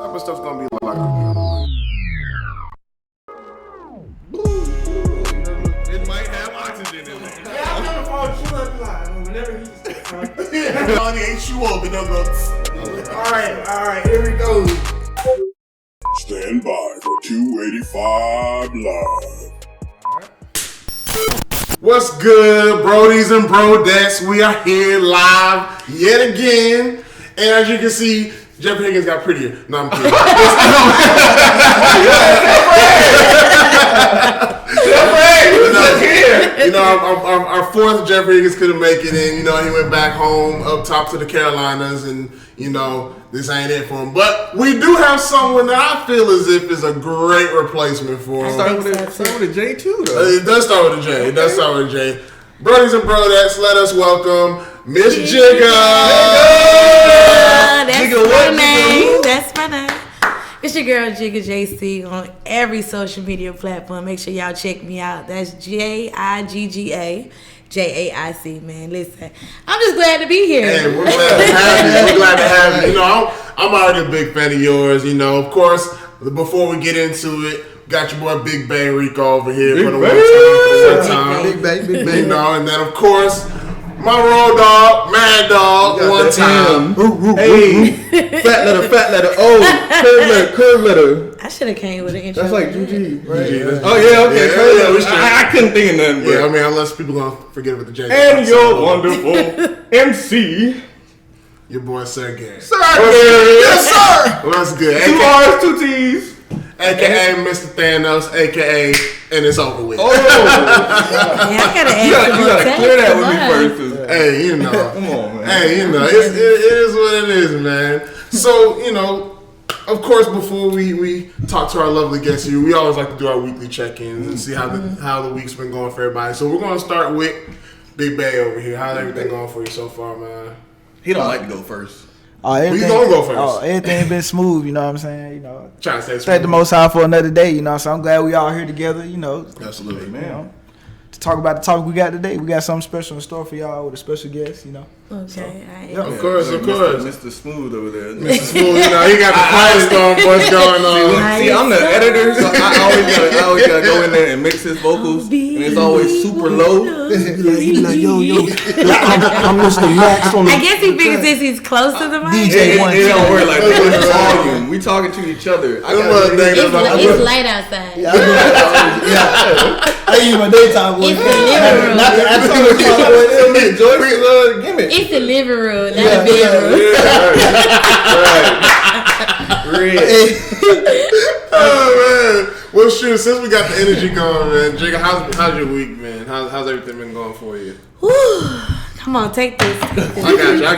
type of stuff's gonna be like. It might have oxygen in it. Yeah, I'm gonna fall short line whenever he just He ain't shoe open, no nuts. Alright, here we go. Stand by for 285 Live. What's good, Brodies and Brodettes? We are here live yet again. And as you can see, Jeff Higgins got prettier. No, I'm kidding. You know, our fourth Jeff Higgins couldn't make it in. You know, he went back home up top to the Carolinas, and you know, this ain't it for him. But we do have someone that I feel as if is a great replacement for him. Start with a J too, though. It does start with a J. Brodies and Brodettes, let us welcome Miss Jigga. That's my name. That's my name. It's your girl JiggaJaic on every social media platform. Make sure y'all check me out. That's JiggaJaic, man. Listen, I'm just glad to be here. Hey, we're glad to have you. You know, I'm already a big fan of yours. You know, of course, before we get into it, got your boy Big Bay Rico over here for the one time. Big Bay. You know, and then of course, my road dog, Maddogg, one time. Hey, fat letter, O, curve letter. I should have came with an intro. That's like GG, right? GG, Oh yeah, okay. Yeah, I couldn't think of nothing. yeah, I mean, unless people gonna forget about the J. And your wonderful MC, Your boy Sir Garrett. Sir Garrett. Yes, sir. What's good? 2 R's, 2 T's. AKA Mr. Thanos, AKA, and it's over with. Yeah, Oh, I gotta ask you gotta clear that with me first. Hey, you know. Come on, man. Hey, you know, it is what it is, man. So, you know, of course, before we talk to our lovely guests here, we always like to do our weekly check-ins and see how the week's been going for everybody. So we're going to start with Big Bay over here. How's everything going for you so far, man? He don't like to go first. You gonna go first? Everything been smooth, you know what I'm saying? You know, Trying to say thank the Most High for another day, you know. So I'm glad we all here together, you know. Absolutely, You know, to talk about the topic we got today. We got something special in store for y'all with a special guest, you know. Okay, Of course. Mr. Smooth over there. Mr. Smooth, you know, he got the quietest voice going on. See, I'm the editor, so I always gotta go in there and mix his vocals, and it's always super low. He be like, yo, I'm Mr. Max on I guess he figures since he's close to the mic. DJ one. It don't work like that. Volume. We talking to each other. It's light outside. I use my daytime voice. It's the living room. Not the afternoon voice. Gimmick. It's the living room, not the bedroom. Oh man! Well, shoot. Since we got the energy going, man, Jigga, how's your week, man? How's everything been going for you? Come on, take this. I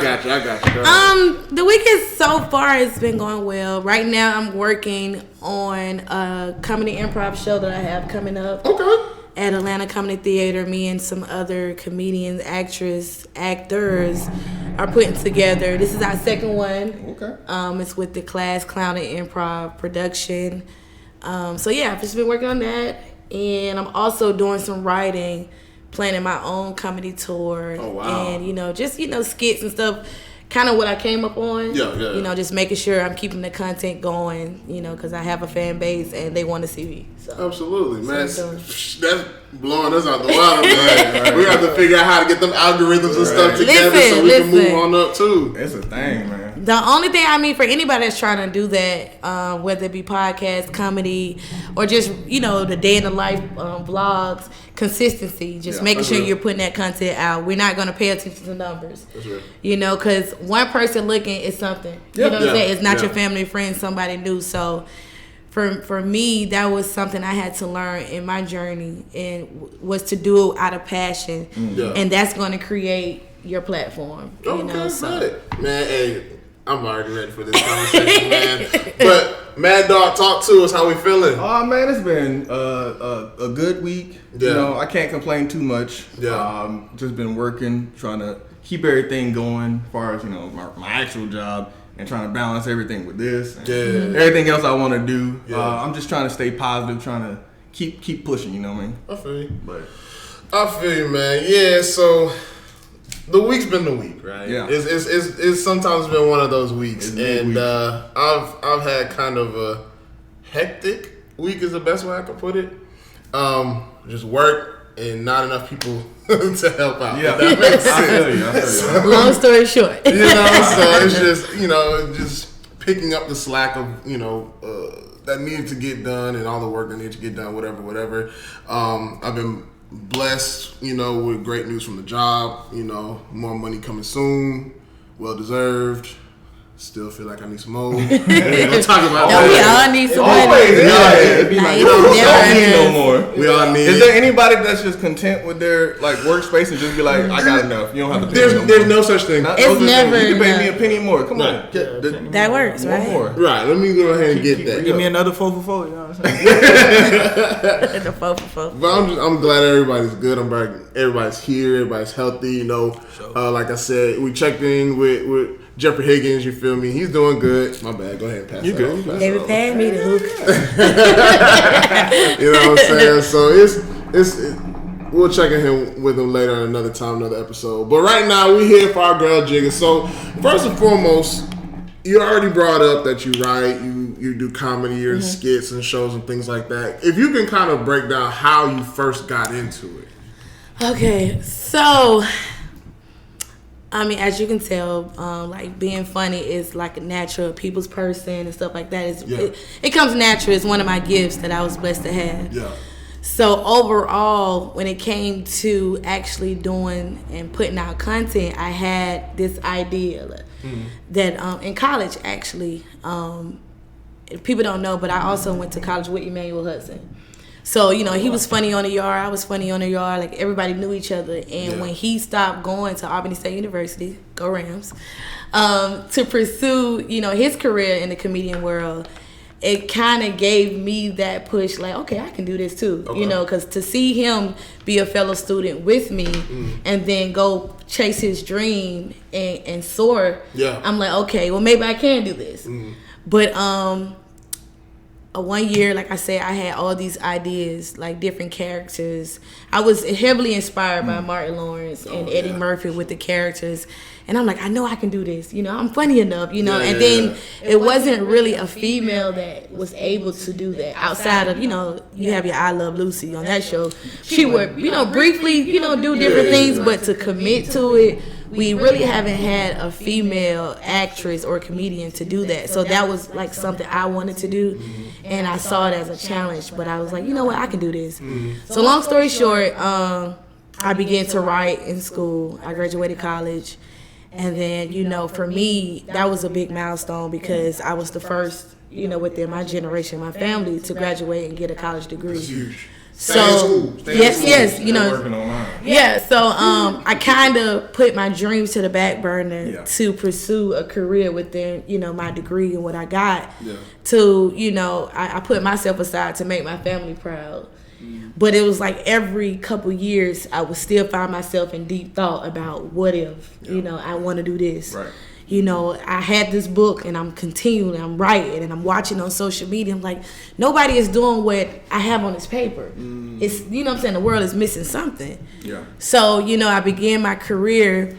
got you. Go ahead. The week is so far it's been going well. Right now I'm working on a comedy improv show that I have coming up. Okay. At Atlanta Comedy Theater. Me and some other comedians, actors are putting together. This is our second one. Okay. It's with the Class Clown and Improv production. So yeah, I've just been working on that, and I'm also doing some writing, planning my own comedy tour. Oh, wow. And just skits and stuff. Kind of what I came up on. Yeah. Just making sure I'm keeping the content going. Because I have a fan base and they want to see me. So. Absolutely, man. That's blowing us out the water, man. We have to figure out how to get them algorithms and stuff together so we can move on up too. It's a thing, man. The only thing for anybody that's trying to do that, whether it be podcast, comedy, or just the day in the life vlogs, consistency. Just making sure you're putting that content out. We're not going to pay attention to numbers. That's right. Because one person looking is something. You know what I'm saying? It's not your family, friend, somebody new. So for me, that was something I had to learn in my journey, and was to do it out of passion. And that's going to create your platform. So. Man, hey, I'm already ready for this conversation, man. But Maddogg, talk to us. How we feeling? Oh man, it's been a good week. Yeah. I can't complain too much. Yeah. Just been working, trying to keep everything going as far as my actual job, and trying to balance everything with this and everything else I want to do. I'm just trying to stay positive, trying to keep pushing. You know what I mean? I feel you. But I feel you, man. Yeah. So the week's been the week, right? Yeah. It's sometimes been one of those weeks, and week. I've had kind of a hectic week is the best way I could put it. Just work and not enough people to help out. Yeah, if that makes sense. I feel you. Long story short. So it's just just picking up the slack of that needed to get done and all the work that needed to get done, whatever. I've been blessed, with great news from the job. More money coming soon, well deserved. Still feel like I need some more. We ain't gonna talk about that. We all need some Always, money. don't need no more. We all need. Is there anybody that's just content with their workspace and just be like, I got enough? You don't have to pay me There's no such thing. It's never You can pay me enough. a penny more. Come on. That works, One right? more. Right, let me go ahead and get that. Give me another 4 for 4. You know what I'm saying? The 4 for 4. But I'm glad everybody's good. I'm glad everybody's here. Everybody's healthy. Like I said, we checked in with Jeffrey Higgins. You feel me? He's doing good. My bad. Go ahead and pass. You good? David paid me the hook. You know what I'm saying? So we'll check in with him later another time, another episode. But right now we here for our girl Jigga. So first and foremost, you already brought up that you write, you do comedy or skits and shows and things like that. If you can kind of break down how you first got into it. Okay, so as you can tell, being funny is like a natural people's person and stuff like that. It comes natural. It's one of my gifts that I was blessed to have. Yeah. So overall, when it came to actually doing and putting out content, I had this idea that in college, actually, people don't know, but I also went to college with Emmanuel Hudson. So, he was funny on the yard, I was funny on the yard, like everybody knew each other. And when he stopped going to Albany State University, go Rams, to pursue, his career in the comedian world, it kind of gave me that push, like, okay, I can do this too, because to see him be a fellow student with me and then go chase his dream and soar, I'm like, okay, well, maybe I can do this. But one year, like I said, I had all these ideas, like different characters. I was heavily inspired by Martin Lawrence and Eddie Murphy with the characters. And I'm like, I know I can do this. I'm funny enough, and then it wasn't really a female that was able to do that outside of, you have your I Love Lucy on that show. She would, briefly, do different things, but to commit to it, we really haven't had a female actress or comedian to do that. So that was like something I wanted to do, and I saw it as a challenge. But I was like, you know what, I can do this. So long story short, I began to write in school. I graduated college, and then for me, that was a big milestone because I was the first, within my generation, my family, to graduate and get a college degree. That's huge. So yes, Working online. yeah. So I kind of put my dreams to the back burner to pursue a career within my degree and what I got. Yeah. To I put myself aside to make my family proud. But it was like every couple years I would still find myself in deep thought about what if I want to do this. Right. I had this book and I'm writing and I'm watching on social media. I'm like, nobody is doing what I have on this paper. It's, what I'm saying, the world is missing something. Yeah. So, I began my career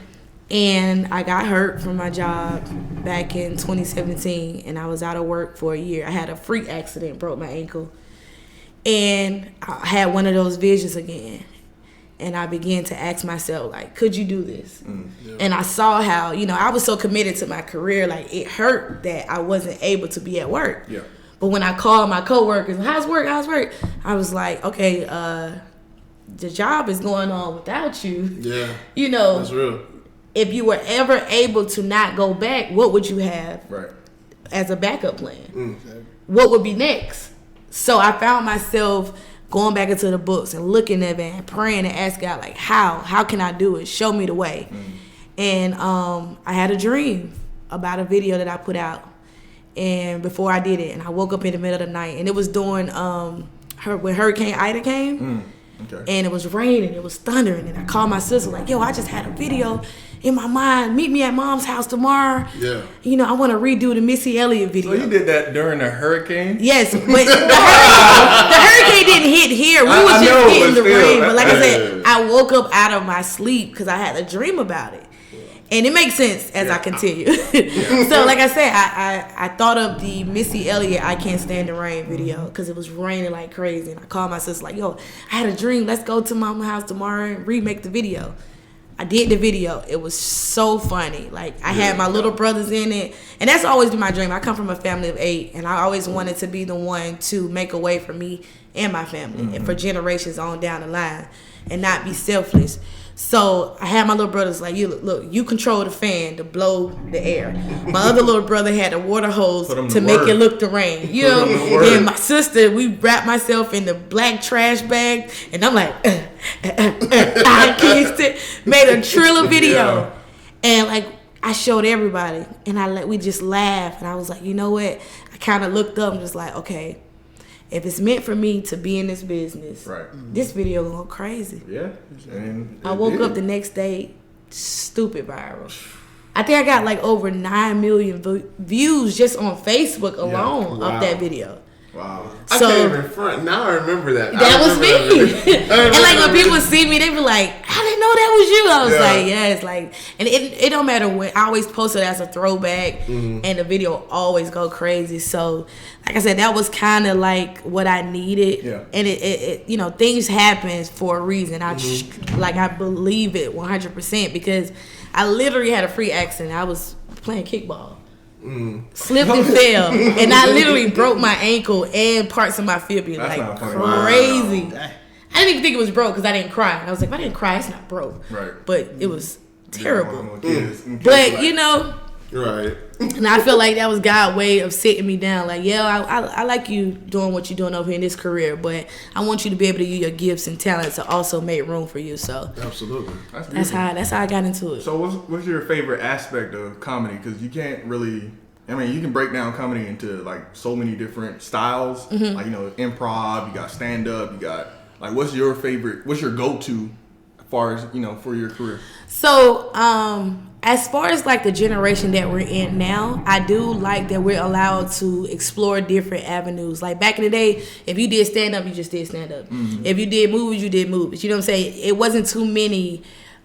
and I got hurt from my job back in 2017 and I was out of work for a year. I had a freak accident, broke my ankle. And I had one of those visions again. And I began to ask myself, like, could you do this? And I saw how, I was so committed to my career, like, it hurt that I wasn't able to be at work. Yeah. But when I called my coworkers, how's work? I was like, okay, the job is going on without you. Yeah. That's real. If you were ever able to not go back, what would you have as a backup plan? What would be next? So I found myself going back into the books and looking at it and praying and asking God, like, how can I do it? Show me the way. And I had a dream about a video that I put out, and before I did it, and I woke up in the middle of the night, and it was during when Hurricane Ida came. and it was raining, it was thundering, and I called my sister like, yo, I just had a video in my mind. Meet me at mom's house tomorrow. Yeah. You know, I want to redo the Missy Elliott video. So you did that during a hurricane? Yes, but the hurricane didn't hit here. We was just hitting the rain. But like I said, I woke up out of my sleep because I had a dream about it. And it makes sense as I continue. So like I said, I thought of the Missy Elliott I Can't Stand the Rain video because it was raining like crazy. And I called my sister like, yo, I had a dream. Let's go to mama's house tomorrow and remake the video. I did the video. It was so funny. Like, I had my little brothers in it. And that's always been my dream. I come from a family of 8. And I always wanted to be the one to make a way for me and my family. And for generations on down the line. And not be selfless. So I had my little brothers like, you look, you control the fan to blow the air. My other little brother had a water hose to make it look the rain. You know, and my sister, we wrapped myself in the black trash bag, and I'm like, I kissed it, made a Triller video, and like I showed everybody, and we just laughed, and I was like, you know what? I kind of looked up and just like, okay. If it's meant for me to be in this business, this video going crazy. Yeah. And I woke up the next day, stupid viral. I think I got like over 9 million views just on Facebook alone of that video. Wow. So, I can't even front. Now I remember that. That was me. And like when people see me, they be like, I didn't know that was you. I was like, yes. Like, and it don't matter when. I always post it as a throwback, and the video always go crazy. So, like I said, that was kind of like what I needed. Yeah. And it you know, things happen for a reason. I believe it 100% because I literally had a free accident. I was playing kickball. Slipped and fell, and I literally broke my ankle and parts of my fibula. Like crazy. Wow. I didn't even think it was broke because I didn't cry. I was like, if I didn't cry, it's not broke. Right. But it was terrible. But you know, right. And I feel like that was God's way of sitting me down. Like, yeah, I like you doing what you're doing over here in this career, but I want you to be able to use your gifts and talents to also make room for you. So absolutely, that's how I got into it. So what's your favorite aspect of comedy? Because you can't really. I mean, you can break down comedy into like so many different styles. Like, you know, improv. You got stand up. You got like, what's your favorite? What's your go to, as far as you know, for your career? So, as far as like the generation that we're in now, I do like that we're allowed to explore different avenues. Like back in the day, if you did stand up, you just did stand up. If you did movies, you did movies. You know what I'm saying? It wasn't too many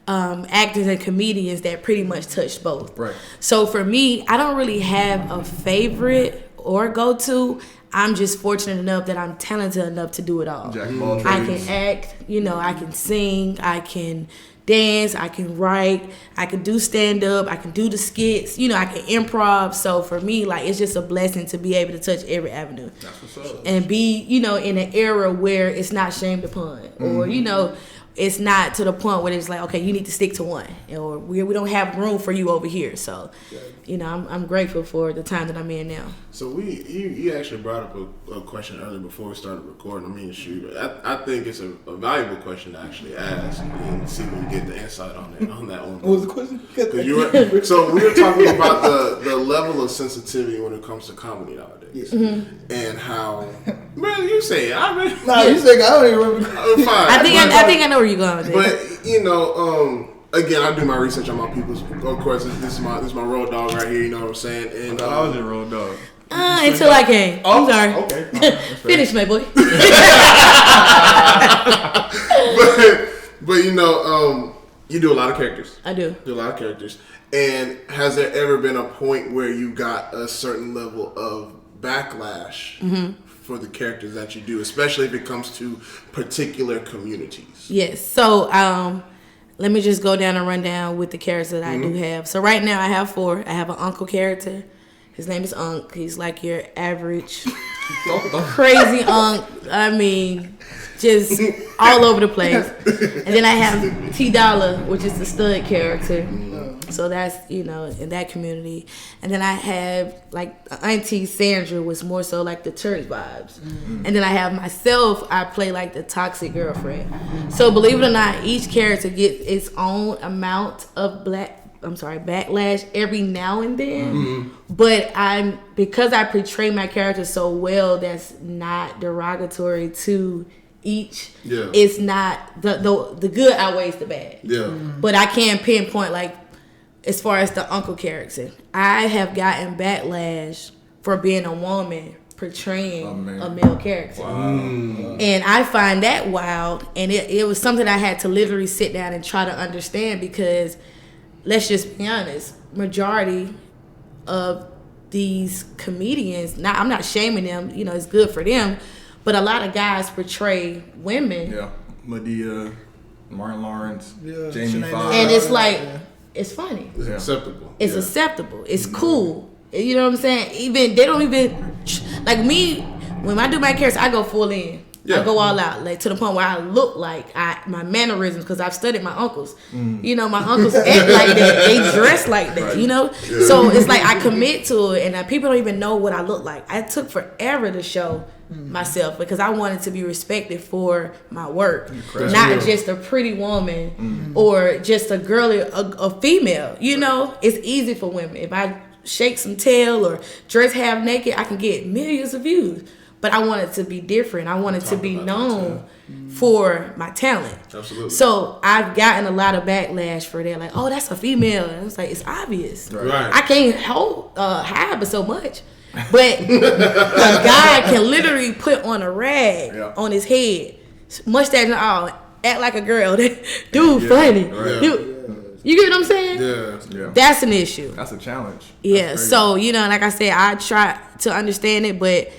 actors and comedians that pretty much touched both. Right. So for me, I don't really have a favorite or go to. I'm just fortunate enough that I'm talented enough to do it all. Jack of all trades. I can act, you know, I can sing, I can dance, I can write, I can do stand-up, I can do the skits, you know, I can improv. So for me, like, it's just a blessing to be able to touch every avenue. That's what's up. And be, you know, in an era where it's not shamed upon, or, you know, it's not to the point where it's like, okay, you need to stick to one, or we don't have room for you over here. So, you know, I'm grateful for the time that I'm in now. So you actually brought up a question earlier before we started recording. I mean, shoot, I think it's a valuable question to actually ask and see if we can get the insight on that one. What was the question? So we were talking about the level of sensitivity when it comes to comedy nowadays, and how. Man, you say it. You say I don't even remember. Fine. I think I know where you're going with this. But you know, again, I do my research on my people's. Of course, this is my road dog right here. You know what I'm saying? And I was your road dog. Until I came. I'm sorry. Okay. Finish, my boy. but you know, you do a lot of characters. I do. Do a lot of characters. And has there ever been a point where you got a certain level of backlash for the characters that you do, especially if it comes to particular communities? Yes. So, let me just go down and run down with the characters that I do have. So right now I have 4. I have an uncle character. His name is Unc. He's like your average crazy Unc. I mean, just all over the place. And then I have T Dollar, which is the stud character. So that's, you know, in that community. And then I have like Auntie Sandra, was more so like the church vibes. And then I have myself, I play like the toxic girlfriend. So believe it or not, each character gets its own amount of backlash every now and then. But because I portray my character so well, that's not derogatory to each. Yeah. It's not the good outweighs the bad. Yeah. But I can pinpoint, like, as far as the uncle character, I have gotten backlash for being a woman portraying a male character. And I find that wild, and it was something I had to literally sit down and try to understand, because let's just be honest, majority of these comedians, I'm not shaming them, you know, it's good for them, but a lot of guys portray women. Yeah, Medea, Martin Lawrence, Yeah, Jamie Sinead Foxx. And it's like, it's funny. It's acceptable. It's acceptable. It's cool. You know what I'm saying? Even they don't even like me. When I do my character, I go full in. Yeah. I go all out, like to the point where I look like my mannerisms, because I've studied my uncles. You know, my uncles act like that. They dress like that. You know, so it's like I commit to it, and people don't even know what I look like. I took forever to show myself, because I wanted to be respected for my work, not just a pretty woman or just a girly, a female. You know, it's easy for women. If I shake some tail or dress half naked, I can get millions of views. But I wanted to be different. I wanted to be known for my talent. Absolutely. So I've gotten a lot of backlash for that. Like, oh, that's a female. And it's like, it's obvious. Right. I can't hide but so much. But a guy can literally put on a rag on his head, mustache and all, act like a girl. Dude, funny. Right. You get what I'm saying? Yeah. That's an issue. That's a challenge. Yeah. So, you know, like I said, I try to understand it, but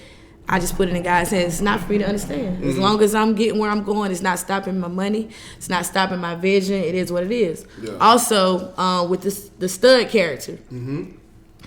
I just put it in God's hands. It's not for me to understand. As long as I'm getting where I'm going, it's not stopping my money. It's not stopping my vision. It is what it is. Yeah. Also, with the stud character.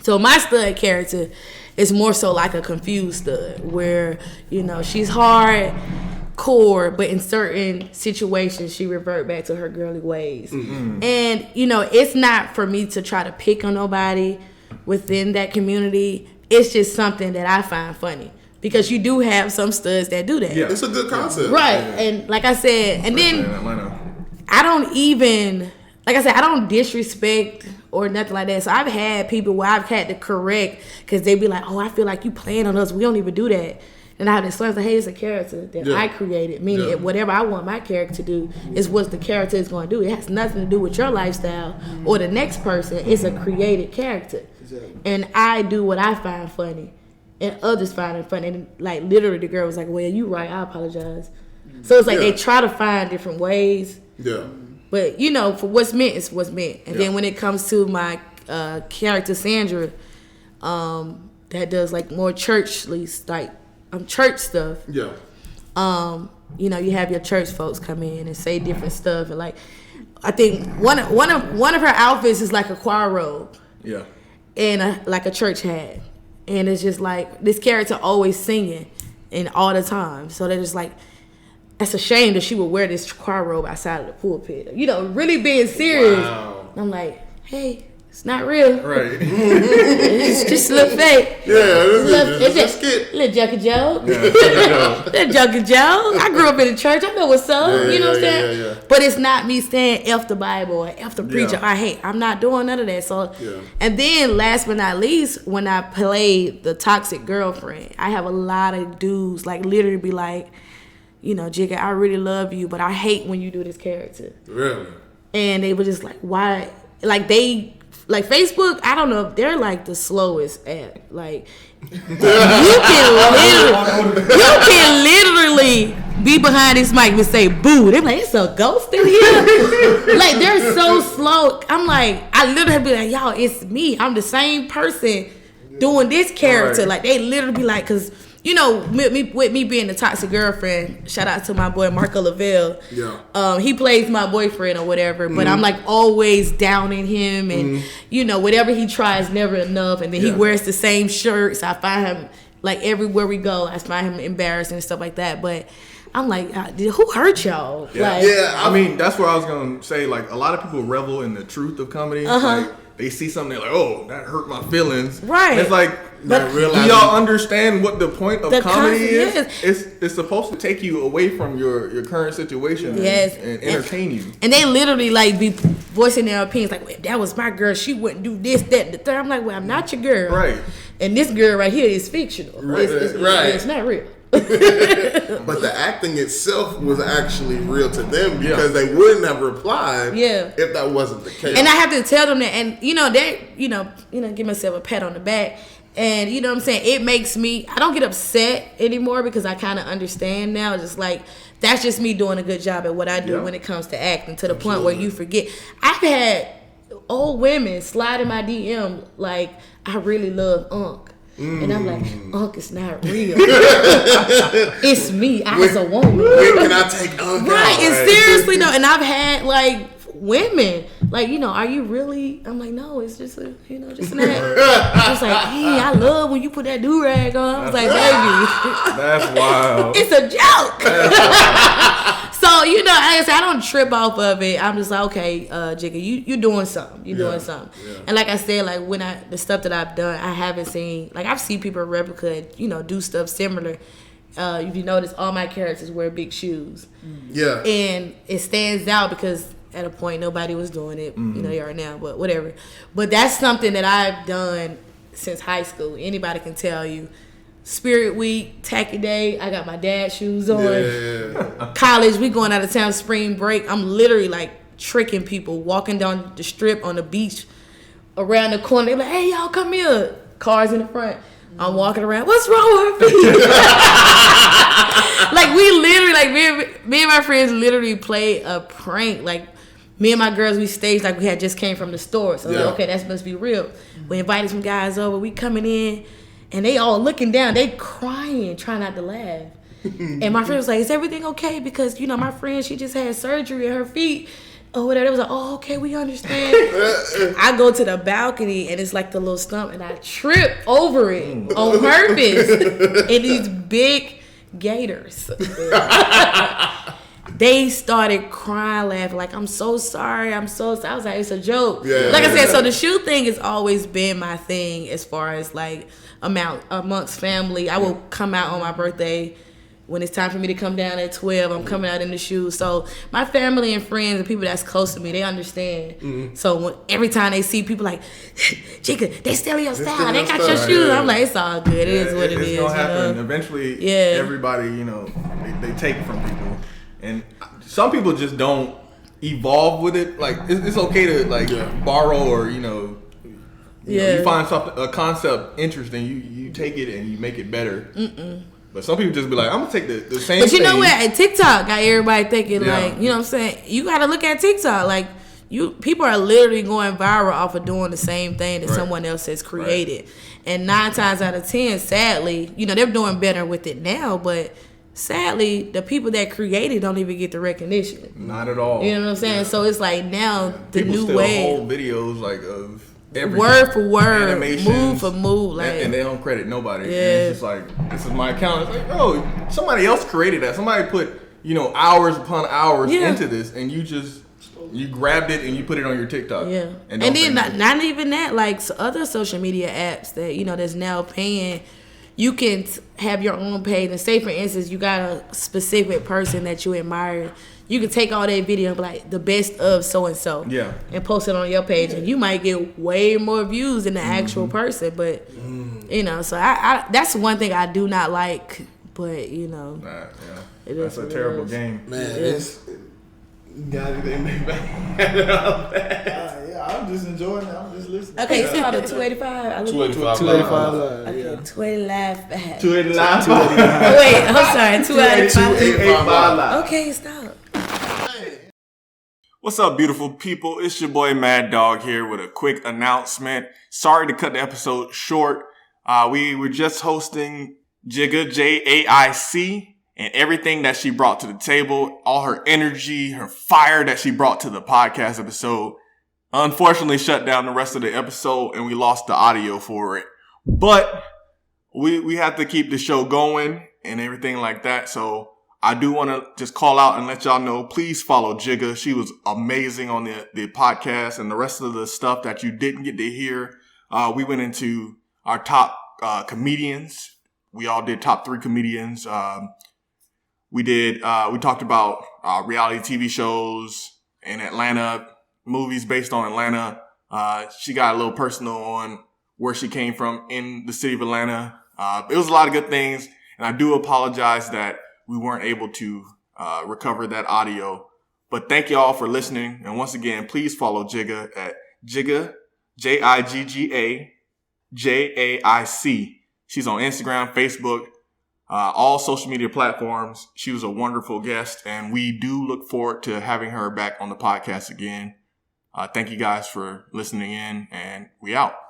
So my stud character is more so like a confused stud, where, you know, she's hardcore, but in certain situations she revert back to her girly ways. And, you know, it's not for me to try to pick on nobody within that community. It's just something that I find funny. Because you do have some studs that do that. Yeah. It's a good concept. Right. And like I said, and then In Atlanta. I don't even, like I said, I don't disrespect or nothing like that. So I've had people where I've had to correct, because they be like, oh, I feel like you playing on us. We don't even do that. And I have to explain, like, hey, it's a character that I created. Meaning whatever I want my character to do is what the character is going to do. It has nothing to do with your lifestyle or the next person. It's a created character. Exactly. And I do what I find funny. And others find it funny. And like literally the girl was like, well, you right, I apologize. So it's like they try to find different ways. Yeah. But, you know, for what's meant is what's meant. And then when it comes to my character, Sandra, that does like more churchly, like church stuff. Yeah. You know, you have your church folks come in and say different stuff. And like, I think one of her outfits is like a choir robe. Yeah. And like a church hat. And it's just like, this character always singing and all the time. So they're just like, that's a shame that she would wear this choir robe outside of the pulpit. You know, really being serious. Wow. I'm like, hey, it's not real. Right. It's just a little fake. Yeah, it's just a little junkie joke. Little junkie joke. I grew up in the church. I know what's up. Yeah, you know what I'm saying? Yeah. But it's not me saying F the Bible or F the preacher. I'm not doing none of that. So, and then last but not least, when I played the toxic girlfriend, I have a lot of dudes like literally be like, you know, Jigga, I really love you, but I hate when you do this character. Really? And they were just like, why? Like like Facebook, I don't know, they're like the slowest app. Like you can literally be behind this mic and say boo. They're like, it's a ghost in here. Like they're so slow. I'm like, I literally be like, y'all, it's me. I'm the same person doing this character. Right. Like they literally be like, cause you know, with me being the toxic girlfriend, shout out to my boy Marco Lavelle. Yeah. He plays my boyfriend or whatever, but I'm like always downing him, and you know, whatever he tries, never enough. And then he wears the same shirts. I find him like everywhere we go, I find him embarrassing and stuff like that. But I'm like, who hurt y'all? Yeah. Like, I mean, that's what I was gonna say. Like, a lot of people revel in the truth of comedy. Like, they see something, they're like, oh, that hurt my feelings. Right. And it's like, do y'all understand what the point of comedy is? It's supposed to take you away from your current situation and entertain you. And they literally like be voicing their opinions like, well, if that was my girl, she wouldn't do this, that, the third. I'm like, well, I'm not your girl. Right. And this girl right here is fictional. Right. It's not real. But the acting itself was actually real to them because they wouldn't have replied if that wasn't the case. And I have to tell them that, and give myself a pat on the back. And you know what I'm saying? It makes me, I don't get upset anymore because I kind of understand now. Just like, that's just me doing a good job at what I do when it comes to acting, to the point where you forget. I've had old women slide in my DM like, I really love Unc. And I'm like, Unc is not real. It's me as a woman. When can I take Unc out? Right, and seriously though, and I've had like women like, are you really? I'm like, no, it's just a, just an act. Just like, hey, I love when you put that do-rag on. I was like, baby, that's wild. It's a joke. So, I don't trip off of it. I'm just like, okay, Jigga, you doing something. You doing something. Yeah. And like I said, like when the stuff that I've done, I haven't seen, like I've seen people replica, do stuff similar. If you notice, all my characters wear big shoes. Yeah. And it stands out because at a point nobody was doing it. They are now, but whatever. But that's something that I've done since high school. Anybody can tell you. Spirit Week, Tacky Day, I got my dad's shoes on. Yeah. College, we going out of town, spring break. I'm literally like tricking people, walking down the strip on the beach around the corner. They're like, hey, y'all come here. Cars in the front. I'm walking around. What's wrong with her feet? Like we literally, like me and my friends literally played a prank. Like me and my girls, we staged like we had just came from the store. So like, okay, that must be real. We invited some guys over. We coming in. And they all looking down. They crying, trying not to laugh. And my friend was like, is everything okay? Because, my friend, she just had surgery in her feet or whatever. They was like, oh, okay, we understand. I go to the balcony, and it's like the little stump, and I trip over it on purpose in these big gators. They started crying, laughing, like, I'm so sorry. I was like, it's a joke. Yeah, like I said, so the shoe thing has always been my thing as far as, like, amongst family. I will come out on my birthday when it's time for me to come down at 12. I'm coming out in the shoes. So my family and friends and people that's close to me, they understand. So every time they see people like, Jigga, they stealing your style. They got your shoes. I'm like, it's all good. It is what it is. It's going to happen. Eventually, everybody, they take it from people. And some people just don't evolve with it. Like, it's okay to, like, borrow or, you find a concept interesting, you take it and you make it better. But some people just be like, I'm gonna take the same thing. But you know what? At TikTok got everybody thinking like, you know what I'm saying? You gotta look at TikTok. Like, people are literally going viral off of doing the same thing that someone else has created. Right. And 9 times out of 10, sadly, they're doing better with it now, but sadly, the people that created don't even get the recognition. Not at all. You know what I'm saying? Yeah. So it's like now the people new still way. Hold videos like of everything. Word for word, move for move, like, and they don't credit nobody. Yeah. And it's just like, this is my account. It's like, bro, somebody else created that. Somebody put hours upon hours into this, and you grabbed it and you put it on your TikTok. Yeah, and then not even that, like other social media apps that that's now paying. You can have your own page, and say, for instance, you got a specific person that you admire. You can take all that video and be like, the best of so-and-so. Yeah. And post it on your page. And you might get way more views than the actual person. But, so I that's one thing I do not like. But, That's a terrible game. Man, it's... Got anything about that? I'm just enjoying it. I'm just listening. Okay, it's called a 285. 285 live. Okay, 280 live back. 280 live. Wait, I'm sorry. 285 live. Okay, stop. What's up, beautiful people? It's your boy Maddogg here with a quick announcement. Sorry to cut the episode short. We were just hosting JiggaJaic. And everything that she brought to the table, all her energy, her fire that she brought to the podcast episode, unfortunately shut down the rest of the episode and we lost the audio for it. But we have to keep the show going and everything like that. So I do want to just call out and let y'all know, please follow Jigga. She was amazing on the podcast, and the rest of the stuff that you didn't get to hear. We went into our top comedians. We all did top 3 comedians. We talked about reality TV shows in Atlanta, movies based on Atlanta. She got a little personal on where she came from in the city of Atlanta. It was a lot of good things. And I do apologize that we weren't able to recover that audio. But thank y'all for listening. And once again, please follow Jigga at Jigga, JiggaJaic. She's on Instagram, Facebook, all social media platforms. She was a wonderful guest, and we do look forward to having her back on the podcast again. Thank you guys for listening in, and we out.